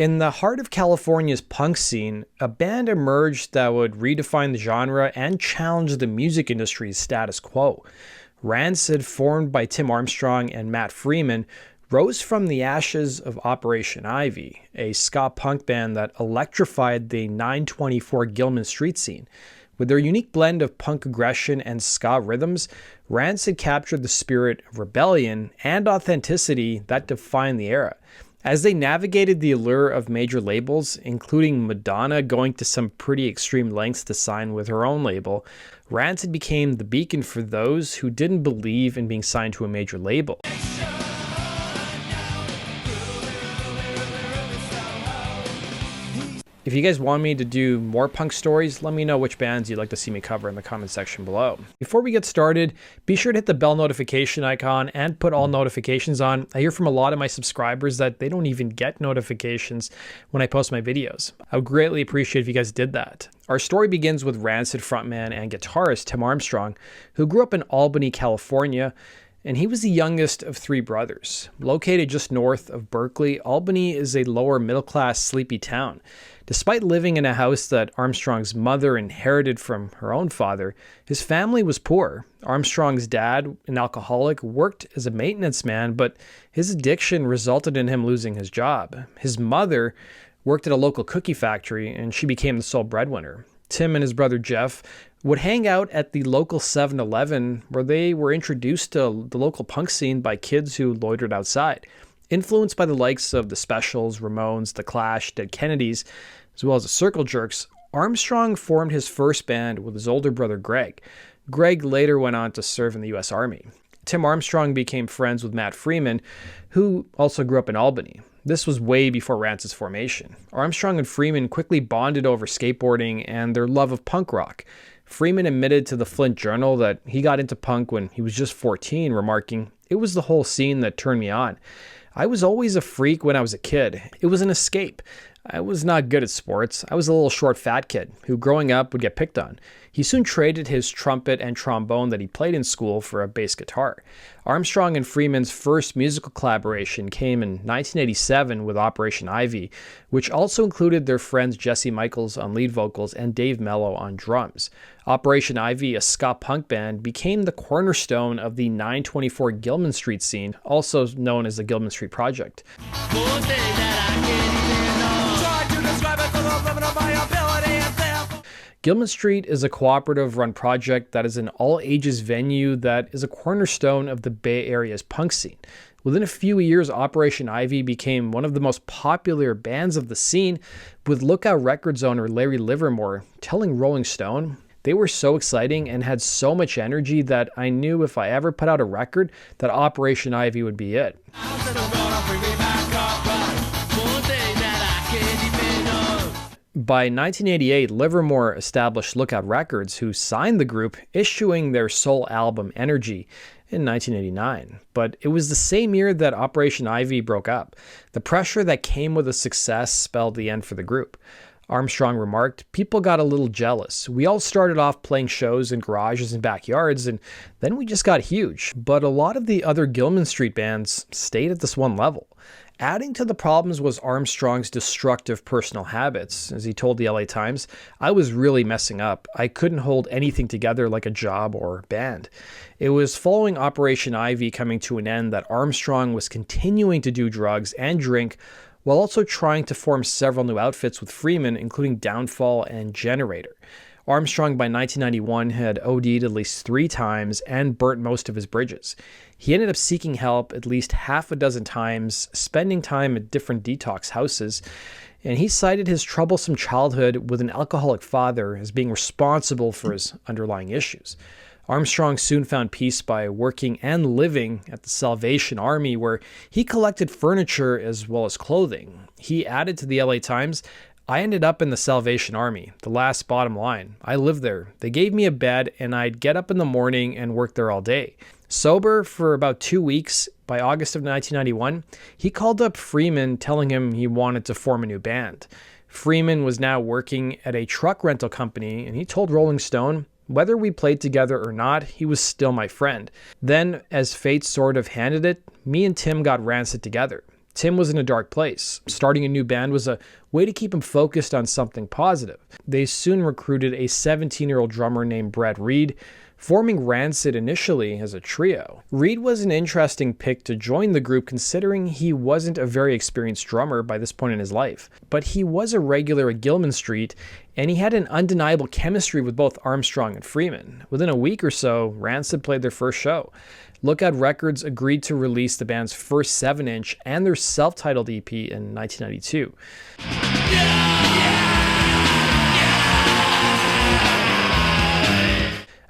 In the heart of California's punk scene, a band emerged that would redefine the genre and challenge the music industry's status quo. Rancid, formed by Tim Armstrong and Matt Freeman, rose from the ashes of Operation Ivy, a ska punk band that electrified the 924 Gilman Street scene. With their unique blend of punk aggression and ska rhythms, Rancid captured the spirit of rebellion and authenticity that defined the era. As they navigated the allure of major labels, including Madonna going to some pretty extreme lengths to sign with her own label, Rancid became the beacon for those who didn't believe in being signed to a major label. If you guys want me to do more punk stories, let me know which bands you'd like to see me cover in the comment section below. Before we get started, be sure to hit the bell notification icon and put all notifications on. I hear from a lot of my subscribers that they don't even get notifications when I post my videos. I would greatly appreciate if you guys did that. Our story begins with Rancid frontman and guitarist Tim Armstrong, who grew up in Albany, California, and he was the youngest of three brothers. Located just north of Berkeley, Albany is a lower middle-class sleepy town. Despite living in a house that Armstrong's mother inherited from her own father, his family was poor. Armstrong's dad, an alcoholic, worked as a maintenance man, but his addiction resulted in him losing his job. His mother worked at a local cookie factory, and she became the sole breadwinner. Tim and his brother Jeff would hang out at the local 7-Eleven, where they were introduced to the local punk scene by kids who loitered outside. Influenced by the likes of the Specials, Ramones, The Clash, Dead Kennedys, as well as the Circle Jerks, Armstrong formed his first band with his older brother Greg. Greg later went on to serve in the U.S. Army. Tim Armstrong became friends with Matt Freeman, who also grew up in Albany. This was way before Rancid's formation. Armstrong and Freeman quickly bonded over skateboarding and their love of punk rock. Freeman admitted to the Flint Journal that he got into punk when he was just 14, remarking, "It was the whole scene that turned me on. I was always a freak when I was a kid. It was an escape. I was not good at sports. I was a little short fat kid who growing up would get picked on." He soon traded his trumpet and trombone that he played in school for a bass guitar. Armstrong and Freeman's first musical collaboration came in 1987 with Operation Ivy, which also included their friends Jesse Michaels on lead vocals and Dave Mello on drums. Operation Ivy, a ska punk band, became the cornerstone of the 924 Gilman Street scene, also known as the Gilman Street Project. Gilman Street is a cooperative-run project that is an all-ages venue that is a cornerstone of the Bay Area's punk scene. Within a few years, Operation Ivy became one of the most popular bands of the scene, with Lookout Records owner Larry Livermore telling Rolling Stone, "They were so exciting and had so much energy that I knew if I ever put out a record, that Operation Ivy would be it." By 1988, Livermore established Lookout Records, who signed the group, issuing their sole album, Energy, in 1989. But it was the same year that Operation Ivy broke up. The pressure that came with the success spelled the end for the group. Armstrong remarked, "People got a little jealous. We all started off playing shows in garages and backyards, and then we just got huge. But a lot of the other Gilman Street bands stayed at this one level." Adding to the problems was Armstrong's destructive personal habits. As he told the LA Times, "I was really messing up. I couldn't hold anything together like a job or band." It was following Operation Ivy coming to an end that Armstrong was continuing to do drugs and drink, while also trying to form several new outfits with Freeman, including Downfall and Generator. Armstrong by 1991 had OD'd at least 3 times and burnt most of his bridges. He ended up seeking help at least half a dozen times, spending time at different detox houses, and he cited his troublesome childhood with an alcoholic father as being responsible for his underlying issues. Armstrong soon found peace by working and living at the Salvation Army, where he collected furniture as well as clothing. He added to the LA Times, "I ended up in the Salvation Army, the last bottom line. I lived there. They gave me a bed and I'd get up in the morning and work there all day." Sober for about 2 weeks, by August of 1991, he called up Freeman telling him he wanted to form a new band. Freeman was now working at a truck rental company, and he told Rolling Stone, "Whether we played together or not, he was still my friend." Then, as fate sort of handed it, me and Tim got Rancid together. Tim was in a dark place. Starting a new band was a way to keep him focused on something positive. They soon recruited a 17-year-old drummer named Brett Reed, forming Rancid initially as a trio. Reed was an interesting pick to join the group considering he wasn't a very experienced drummer by this point in his life, but he was a regular at Gilman Street, and he had an undeniable chemistry with both Armstrong and Freeman. Within a week or so, Rancid played their first show. Lookout Records agreed to release the band's first 7-inch and their self-titled EP in 1992.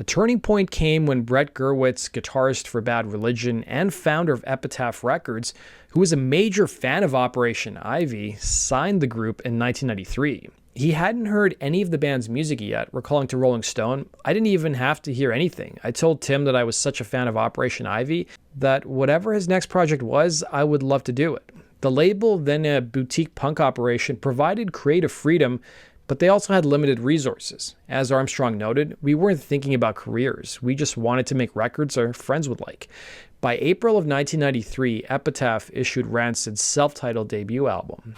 A turning point came when Brett Gurewitz, guitarist for Bad Religion and founder of Epitaph Records, who was a major fan of Operation Ivy, signed the group in 1993. He hadn't heard any of the band's music yet, recalling to Rolling Stone, "I didn't even have to hear anything. I told Tim that I was such a fan of Operation Ivy that whatever his next project was, I would love to do it." The label, then a boutique punk operation, provided creative freedom, but they also had limited resources. As Armstrong noted, "We weren't thinking about careers. We just wanted to make records our friends would like." By April of 1993, Epitaph issued Rancid's self-titled debut album.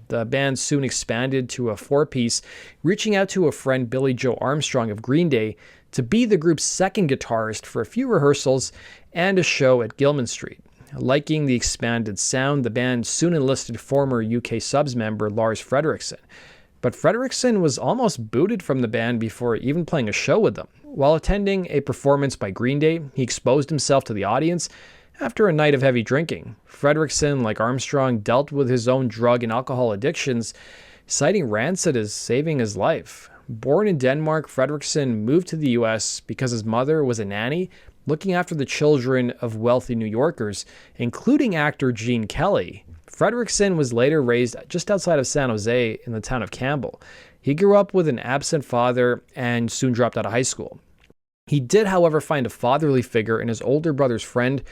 The band soon expanded to a 4-piece, reaching out to a friend Billy Joe Armstrong of Green Day to be the group's second guitarist for a few rehearsals and a show at Gilman Street. Liking the expanded sound, the band soon enlisted former UK Subs member Lars Frederiksen. But Frederiksen was almost booted from the band before even playing a show with them. While attending a performance by Green Day, he exposed himself to the audience after a night of heavy drinking. Frederiksen, like Armstrong, dealt with his own drug and alcohol addictions, citing Rancid as saving his life. Born in Denmark, Frederiksen moved to the US because his mother was a nanny, looking after the children of wealthy New Yorkers, including actor Gene Kelly. Frederiksen was later raised just outside of San Jose in the town of Campbell. He grew up with an absent father and soon dropped out of high school. He did, however, find a fatherly figure in his older brother's friend,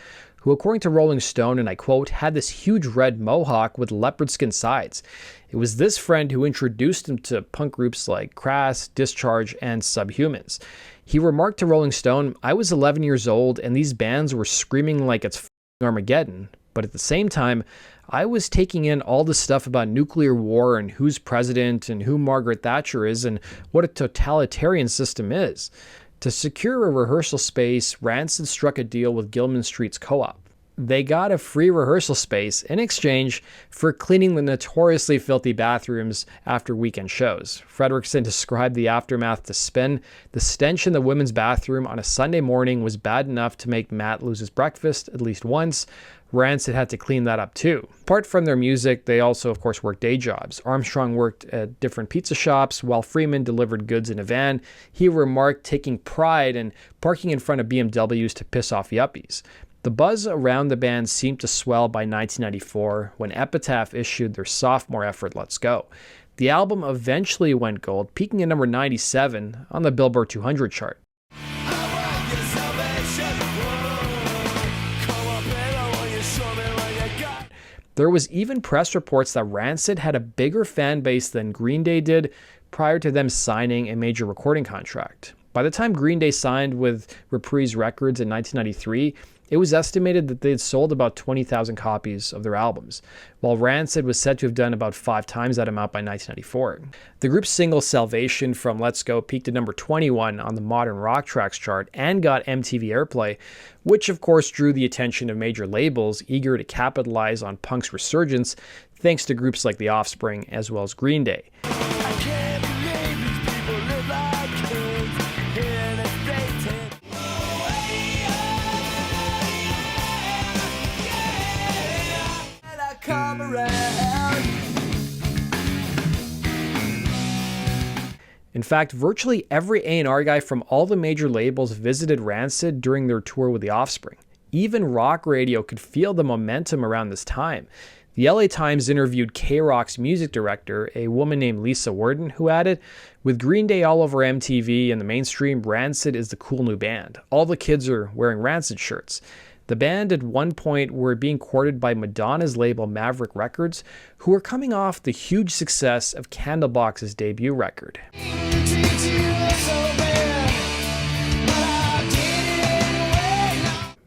who, according to Rolling Stone, and I quote, "had this huge red mohawk with leopard skin sides." It was this friend who introduced him to punk groups like Crass, Discharge, and Subhumans. He remarked to Rolling Stone, "I was 11 years old and these bands were screaming like it's Armageddon, but at the same time, I was taking in all the stuff about nuclear war and who's president and who Margaret Thatcher is and what a totalitarian system is." To secure a rehearsal space, Rancid struck a deal with Gilman Street's co-op. They got a free rehearsal space in exchange for cleaning the notoriously filthy bathrooms after weekend shows. Frederiksen described the aftermath to Spin. "The stench in the women's bathroom on a Sunday morning was bad enough to make Matt lose his breakfast at least once. Rancid had to clean that up too." Apart from their music, they also, of course, worked day jobs. Armstrong worked at different pizza shops, while Freeman delivered goods in a van. He remarked taking pride in parking in front of BMWs to piss off yuppies. The buzz around the band seemed to swell by 1994 when Epitaph issued their sophomore effort, Let's Go. The album eventually went gold, peaking at number 97 on the Billboard 200 chart. There was even press reports that Rancid had a bigger fan base than Green Day did prior to them signing a major recording contract. By the time Green Day signed with Reprise Records in 1993, it was estimated that they had sold about 20,000 copies of their albums, while Rancid was said to have done about 5 times that amount by 1994. The group's single Salvation from Let's Go peaked at number 21 on the Modern Rock Tracks chart and got MTV airplay, which of course drew the attention of major labels eager to capitalize on punk's resurgence thanks to groups like The Offspring as well as Green Day. In fact, virtually every A&R guy from all the major labels visited Rancid during their tour with The Offspring. Even rock radio could feel the momentum around this time. The LA Times interviewed K-Rock's music director, a woman named Lisa Worden, who added, "With Green Day all over MTV and the mainstream, Rancid is the cool new band. All the kids are wearing Rancid shirts." The band at one point were being courted by Madonna's label Maverick Records, who were coming off the huge success of Candlebox's debut record.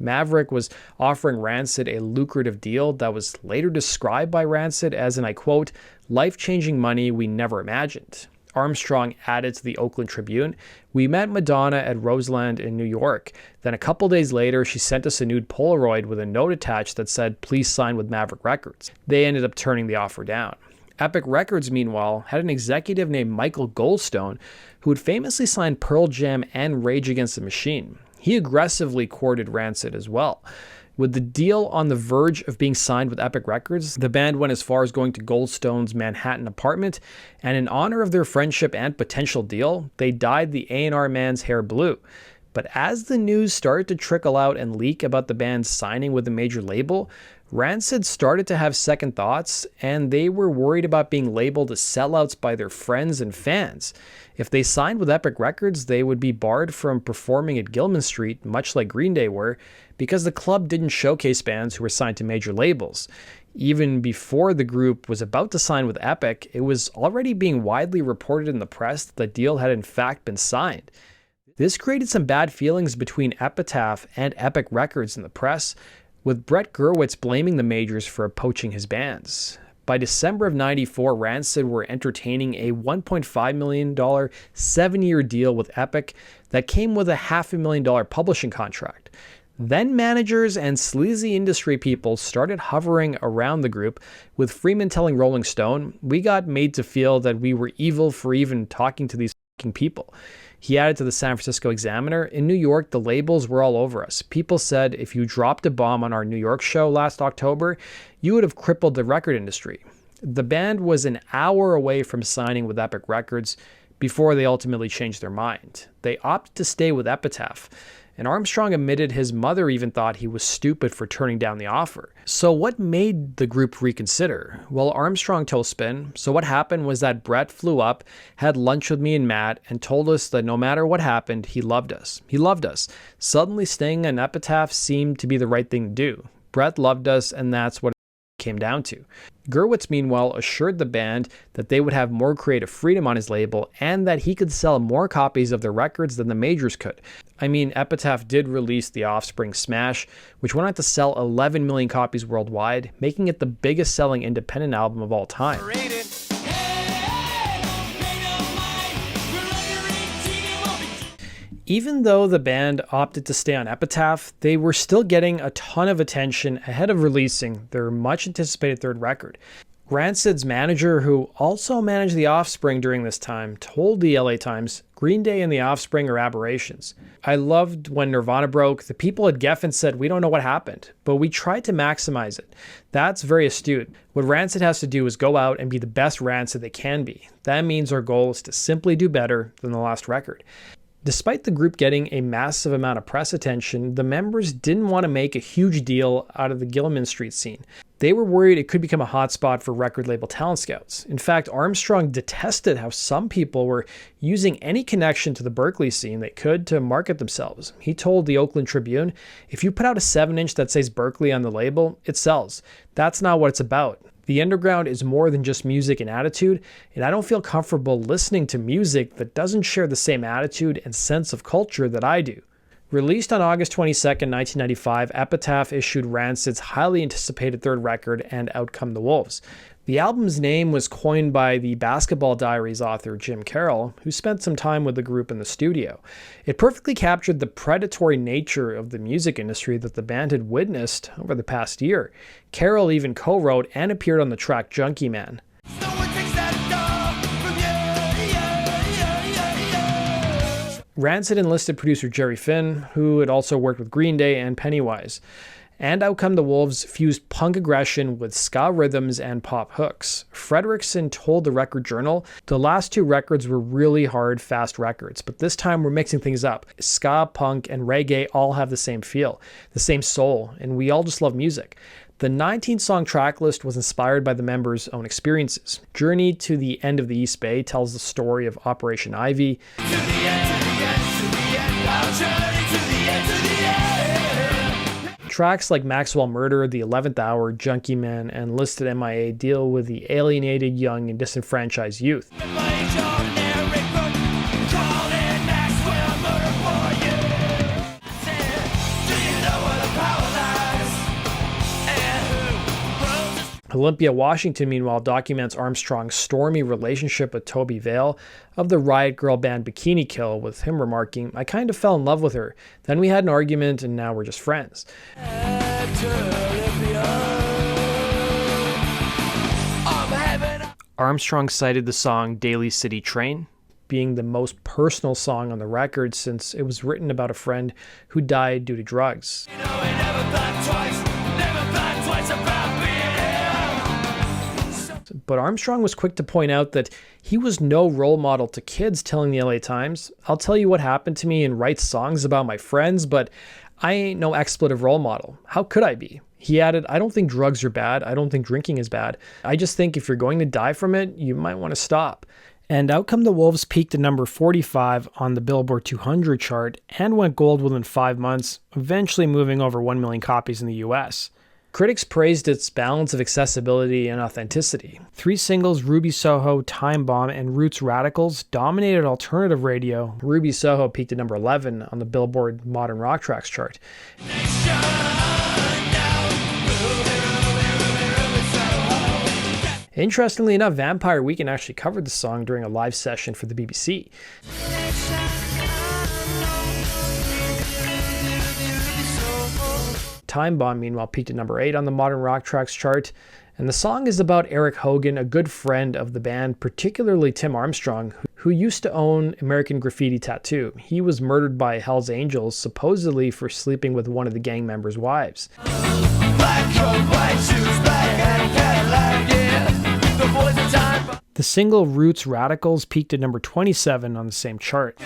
Maverick was offering Rancid a lucrative deal that was later described by Rancid as, and I quote, life-changing money we never imagined. Armstrong added to the Oakland Tribune, "We met Madonna at Roseland in New York. Then a couple days later, she sent us a nude Polaroid with a note attached that said, 'Please sign with Maverick Records.' They ended up turning the offer down." Epic Records, meanwhile, had an executive named Michael Goldstone who had famously signed Pearl Jam and Rage Against the Machine. He aggressively courted Rancid as well. With the deal on the verge of being signed with Epic Records, the band went as far as going to Goldstone's Manhattan apartment, and in honor of their friendship and potential deal, they dyed the A&R man's hair blue. But as the news started to trickle out and leak about the band signing with a major label, Rancid started to have second thoughts, and they were worried about being labeled as sellouts by their friends and fans. If they signed with Epic Records, they would be barred from performing at Gilman Street, much like Green Day were, because the club didn't showcase bands who were signed to major labels. Even before the group was about to sign with Epic, it was already being widely reported in the press that the deal had in fact been signed. This created some bad feelings between Epitaph and Epic Records in the press, with Brett Gurewitz blaming the majors for poaching his bands. By December of '94, Rancid were entertaining a $1.5 million 7-year deal with Epic that came with a $500,000 publishing contract. Then managers and sleazy industry people started hovering around the group, with Freeman telling Rolling Stone, "We got made to feel that we were evil for even talking to these fucking people." He added to the San Francisco Examiner, "In New York, the labels were all over us. People said if you dropped a bomb on our New York show last October, you would have crippled the record industry." The band was an hour away from signing with Epic Records before they ultimately changed their mind. They opted to stay with Epitaph, and Armstrong admitted his mother even thought he was stupid for turning down the offer. So what made the group reconsider? Well, Armstrong told Spin, "So what happened was that Brett flew up, had lunch with me and Matt, and told us that no matter what happened, he loved us. He loved us. Suddenly staying in Epitaph seemed to be the right thing to do. Brett loved us, and that's what it came down to." Gurewitz, meanwhile, assured the band that they would have more creative freedom on his label and that he could sell more copies of their records than the majors could. I mean, Epitaph did release The Offspring Smash, which went on to sell 11 million copies worldwide, making it the biggest selling independent album of all time. Even though the band opted to stay on Epitaph, they were still getting a ton of attention ahead of releasing their much anticipated third record. Rancid's manager, who also managed The Offspring during this time, told the LA Times, "Green Day and The Offspring are aberrations. I loved when Nirvana broke. The people at Geffen said, we don't know what happened, but we tried to maximize it. That's very astute. What Rancid has to do is go out and be the best Rancid they can be. That means our goal is to simply do better than the last record." Despite the group getting a massive amount of press attention, the members didn't want to make a huge deal out of the Gilman Street scene. They were worried it could become a hotspot for record label talent scouts. In fact, Armstrong detested how some people were using any connection to the Berkeley scene they could to market themselves. He told the Oakland Tribune, "If you put out a 7-inch that says Berkeley on the label, it sells. That's not what it's about. The underground is more than just music and attitude, and I don't feel comfortable listening to music that doesn't share the same attitude and sense of culture that I do." Released on August 22nd, 1995, Epitaph issued Rancid's highly anticipated third record, And Out Come the Wolves. The album's name was coined by the Basketball Diaries author Jim Carroll, who spent some time with the group in the studio. It perfectly captured the predatory nature of the music industry that the band had witnessed over the past year. Carroll even co-wrote and appeared on the track Junkie Man. Rancid enlisted producer Jerry Finn, who had also worked with Green Day and Pennywise. And Out Come the Wolves fused punk aggression with ska rhythms and pop hooks. Fredrickson told the Record Journal, "The last two records were really hard, fast records, but this time we're mixing things up. Ska, punk, and reggae all have the same feel, the same soul, and we all just love music." The 19-song tracklist was inspired by the members' own experiences. Journey to the End of the East Bay tells the story of Operation Ivy. To the end, to the end, to the end, I'll journey to the end, to the end. Tracks like Maxwell Murder, The 11th Hour, Junkie Man, and Listed MIA deal with the alienated young and disenfranchised youth. Olympia, Washington, meanwhile, documents Armstrong's stormy relationship with Toby Vale of the Riot Girl band Bikini Kill, with him remarking, "I kind of fell in love with her. Then we had an argument and now we're just friends." Armstrong cited the song Daly City Train being the most personal song on the record, since it was written about a friend who died due to drugs. But Armstrong was quick to point out that he was no role model to kids, telling the LA Times, "I'll tell you what happened to me and write songs about my friends, but I ain't no expletive role model. How could I be?" He added, "I don't think drugs are bad. I don't think drinking is bad. I just think if you're going to die from it, you might want to stop." And out come the Wolves peaked at number 45 on the Billboard 200 chart and went gold within 5 months, eventually moving over 1 million copies in the US. Critics praised its balance of accessibility and authenticity. 3 singles, Ruby Soho, Time Bomb, and Roots Radicals, dominated alternative radio. Ruby Soho peaked at number 11 on the Billboard Modern Rock Tracks chart. Interestingly enough, Vampire Weekend actually covered the song during a live session for the BBC. Time Bomb, meanwhile, peaked at number 8 on the Modern Rock Tracks chart, and the song is about Eric Hogan, a good friend of the band, particularly Tim Armstrong, who used to own American Graffiti Tattoo. He was murdered by Hell's Angels, supposedly for sleeping with one of the gang members' wives. Black coat, white shoes, black hat, Cadillac, yeah. The boys are time. The single Roots Radicals peaked at number 27 on the same chart.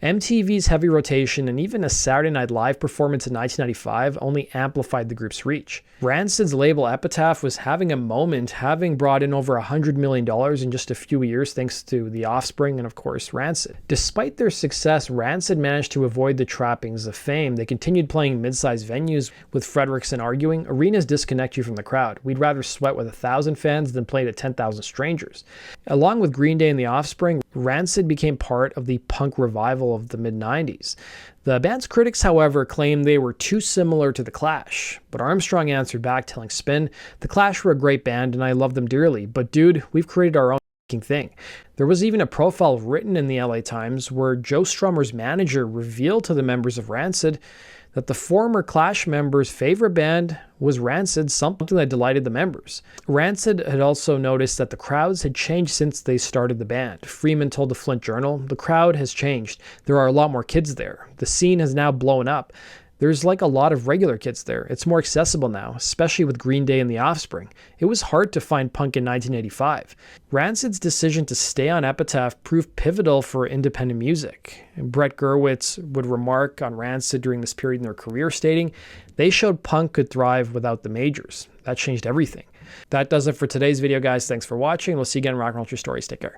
MTV's heavy rotation and even a Saturday Night Live performance in 1995 only amplified the group's reach. Rancid's label Epitaph was having a moment, having brought in over $100 million in just a few years thanks to The Offspring and, of course, Rancid. Despite their success, Rancid managed to avoid the trappings of fame. They continued playing mid-sized venues, with Fredrickson arguing, "Arenas disconnect you from the crowd. We'd rather sweat with 1,000 fans than play to 10,000 strangers." Along with Green Day and The Offspring, Rancid became part of the punk revival of the mid-90s. The band's critics, however, claimed they were too similar to The Clash, but Armstrong answered back, telling Spin, "The Clash were a great band and I love them dearly, but dude, we've created our own thing." There was even a profile written in the LA Times where Joe Strummer's manager revealed to the members of Rancid that the former Clash members' favorite band was Rancid, something that delighted the members. Rancid had also noticed that the crowds had changed since they started the band. Freeman told the Flint Journal, "The crowd has changed. There are a lot more kids there. The scene has now blown up. There's like a lot of regular kids there. It's more accessible now, especially with Green Day and The Offspring. It was hard to find punk in 1985. Rancid's decision to stay on Epitaph proved pivotal for independent music. Brett Gurewitz would remark on Rancid during this period in their career, stating, "They showed punk could thrive without the majors. That changed everything." That does it for today's video, guys. Thanks for watching. We'll see you again in Rock and Roll True Stories. Take care.